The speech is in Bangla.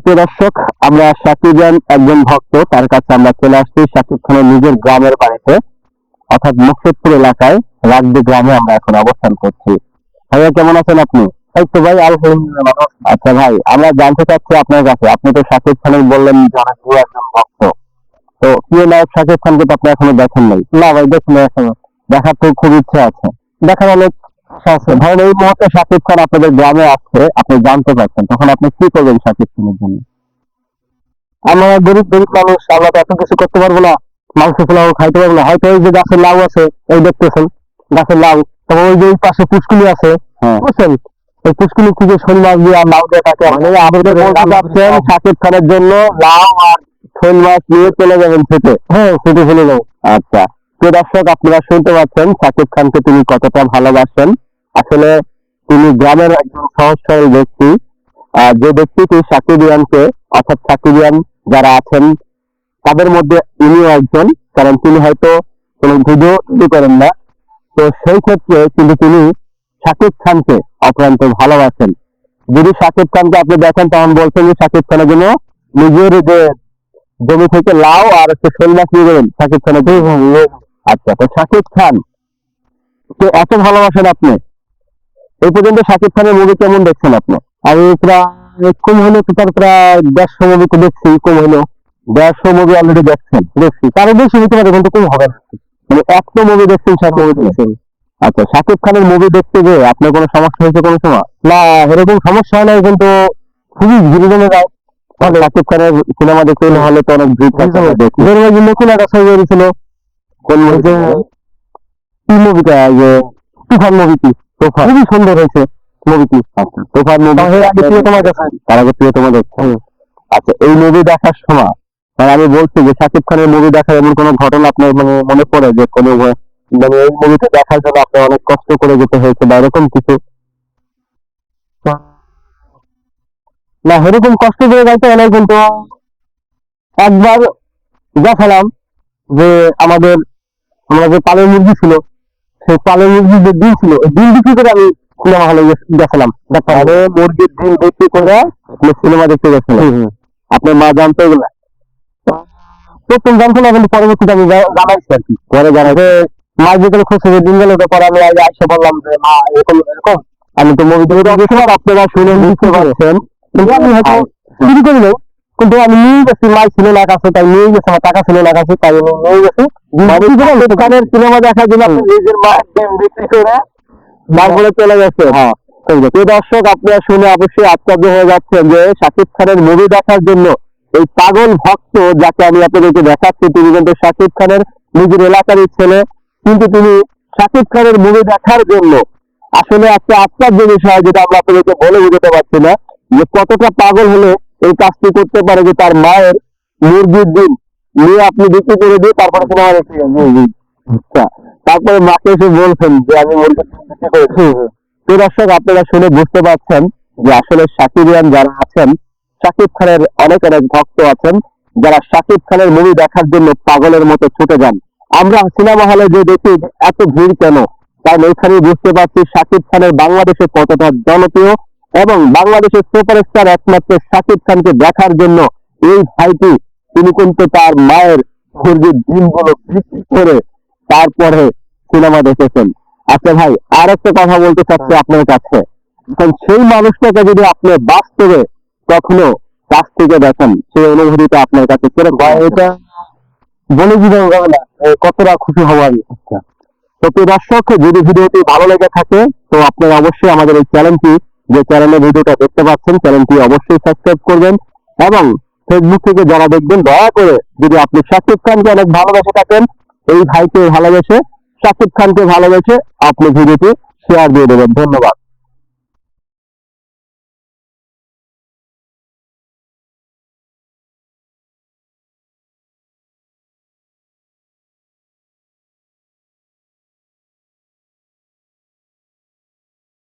প্রিয় দর্শক, আমরা শাকিব একজন ভক্ত, তার কাছে আমরা চলে আসছি শাকিব খানের নিজের গ্রামের বাড়িতে, অর্থাৎ মুকসেদপুর এলাকায় রাগবি গ্রামে আমরা এখন অবস্থান করছি। ভাইয়া, কেমন আছেন আপনি? এই তো ভাই, আলহামদুলিল্লাহ ভালো আছি। আচ্ছা ভাই, আমরা জানতে চাচ্ছি আপনার কাছে, আপনি তো শাকিব খানের বললেন যে অনেক প্রিয় একজন ভক্ত, তো প্রিয় নায়ক শাকিব খানকে তো আপনি এখনো দেখেন নাই? না ভাই, দেখুন এখনো। দেখার তো খুব ইচ্ছা আছে, দেখার অনেক ইচ্ছা আছে। ধরেন এই মুহূর্তে শাকিব খান আপনাদের গ্রামে আসছে, আপনি জানতে পারছেন, তখন আপনি কি করবেন শাকিব খানের জন্য? আমরা গরিব গরিব মানুষ, আমরা তো এত কিছু করতে পারবো না, মাংস পোলাও খাইতে পারবো না। হয়তো ওই যে গাছের লাউ আছে, এই দেখতেছেন গাছের লাউ, তারপর ওই যে ওই পাশে পুষ্কুলি আছে, বুঝছেন, ওই পুষ্কুলি থেকে শোল মাছ দিয়ে আর লাউ দিয়ে তাকে মানে আমাদের বলতে পারছেন শাকিব খানের জন্য লাউ আর শোল মাছ নিয়ে চলে যাবেন খেতে। হ্যাঁ, খেতে চলে যাবো। আচ্ছা, তো দর্শক, আপনারা শুনতে পাচ্ছেন শাকিব খানকে তিনি কতটা ভালোবাসেন। আসলে তিনি গ্রামের একজন সহজ সরল ব্যক্তি, যে ব্যক্তিটি সাকিবিয়ানকে, অর্থাৎ সাকিবিয়ান যারা আছেন তাদের মধ্যে ইনিও একজন, কারণ তিনি হয়তো কোনো ভিডিও তৈরি করেন না, তো সেই ক্ষেত্রে কিন্তু তিনি শাকিব খানকে অত্যন্ত ভালোবাসেন। যদি শাকিব খানকে আপনি দেখেন, তখন বলছেন যে শাকিব খানের জন্য নিজের যে জমি থেকে লাউ আর একটু শোল মাছ নিয়ে যাবেন শাকিব খানের জন্য। আচ্ছা, তো শাকিব খান তো এত ভালোবাসেন আপনি, এই পর্যন্ত শাকিব খানের মুভি কেমন দেখছেন আপনি? আমি প্রায় কম হলো তো তার প্রায় 150 মুভি তো দেখছি, কম হলো 150 মুভি অলরেডি দেখছি, তারও বেশি হতে পারে, কিন্তু কম হবে না। মানে একটা মুভি দেখছেন, সব মুভি দেখছেন? আচ্ছা, শাকিব খানের মুভি দেখতে গিয়ে আপনার কোনো সমস্যা হয়েছে কোনো সময়? না, এরকম সমস্যা হয় নাই, কিন্তু খুবই ভিড় জমে যায়। শাকিব খানের সিনেমা দেখতে হলে তো অনেক ভিড় থাকে। নতুন একটা ছবি বেরিয়েছিল, কোন মুভিতে? কি মুভিটা? যে তুফান মুভিটি, তুফান খুবই সুন্দর হয়েছে মুভিটি। আচ্ছা, তুফান মুভি তার আগে প্রিয়তমা দেখছেন। আচ্ছা, এই মুভি দেখার সময় মানে আমি বলছি যে শাকিব খানের মুভি দেখার এমন কোনো ঘটনা আপনার মানে মনে পড়ে যে কোনো মানে এই মুভিটা দেখার জন্য আপনার অনেক কষ্ট করে যেতে হয়েছে বা এরকম কিছু? না, এরকম কষ্ট করে যাইতে হয় না, কিন্তু একবার দেখালাম যে আমাদের আমরা যে পালের মুরগি ছিল, সেই পালের মুরগির যে ডিম ছিল, ওই ডিম বিক্রি করে আমি সিনেমা হলে গেছিলাম। আরে মুরগির ডিম বিক্রি করে আমি সিনেমা দেখতে গেছিলাম। আপনার মা জানতো এগুলা? প্রথম জানতো না, কিন্তু পরবর্তীতে আমি জানাইছি আর কি, পরে জানাইছে। মার ভিতরে খুশি দিন গেল, তো পরে আমি আইসা বললাম যে মা এরকম এরকম, আমি তো মুভি দেখে আপনারা শুনে বুঝতে পারছেন, কিন্তু আমি হয়তো চুরি করি নাই, কিন্তু আমি নিয়ে গেছি, মাই ছিল না কাছে, তাই নিয়ে গেছে, আমার টাকা ছিল না কাছে, তাই আমি নিয়ে গেছি দোকানের সিনেমা দেখার জন্য। নিজের মায়ের ডিম বিক্রি করে তারপরে চলে গেছে। হ্যাঁ, প্রিয় দর্শক, আপনারা শুনে অবশ্যই আশ্চর্য হয়ে যাচ্ছেন যে শাকিব খানের মুভি দেখার জন্য এই পাগল ভক্ত যাকে আমি আপনাদেরকে দেখাচ্ছি, তিনি কিন্তু শাকিব খানের নিজের এলাকারই ছেলে, কিন্তু তিনি শাকিব খানের মুভি দেখার জন্য আসলে একটা আশ্চর্য বিষয়, যেটা আমরা আপনাদেরকে বলে বুঝতে পারছি না যে কতটা পাগল হলে এই কাজটি করতে পারে, যে তার মায়ের মুরগির ডিম নিয়ে আপনি বিক্রি করে দিয়ে তারপরে সিনেমা দেখতে যান। আচ্ছা, তারপরে মাকে এসে বলছেন যে আমি মুরগির ডিম বিক্রি করেছি। তো দর্শক, আপনারা শুনে বুঝতে পারছেন যে আসলে শাকিবিয়ান যারা আছেন, শাকিব খানের অনেক অনেক ভক্ত আছেন, যারা শাকিব খানের মুভি দেখার জন্য পাগলের মতো ছুটে যান। আমরা সিনেমা হলে যে দেখি এত ভিড় কেন, কারণ এখানে বুঝতে পারছি শাকিব খানের বাংলাদেশে কতটা জনপ্রিয়, এবং বাংলাদেশের সুপারস্টার একমাত্র শাকিব খানকে দেখার জন্য এই ভাইটি তিনি কিন্তু তার মায়ের মুরগির ডিমগুলো বিক্রি করে তারপরে সিনেমা দেখেছেন। আচ্ছা ভাই, আর একটা কথা বলতে চাচ্ছি আপনার কাছে, সেই মানুষটাকে যদি আপনি বাস্তবে কখনো কাছ থেকে দেখেন, সেই অনুভূতিটা আপনার কাছে কিরকম? এটা বলে দিতে হবে না কতটা খুশি হবো আমি। আচ্ছা, তো প্রিয় দর্শক, যদি ভিডিওটি ভালো লেগে থাকে, তো আপনারা অবশ্যই আমাদের এই চ্যানেলটি, যে চ্যানেলে ভিডিওটা দেখতে পাচ্ছেন, চ্যানেলটি অবশ্যই সাবস্ক্রাইব করবেন, এবং ফেসবুক থেকে যারা দেখবেন, দয়া করে যদি আপনি শাকিব খানকে অনেক ভালোবেসে থাকেন, এই ভাইকে ভালোবেসে, শাকিব খানকে ভালোবেসে আপনি ভিডিওটি শেয়ার দিয়ে দেবেন। ধন্যবাদ।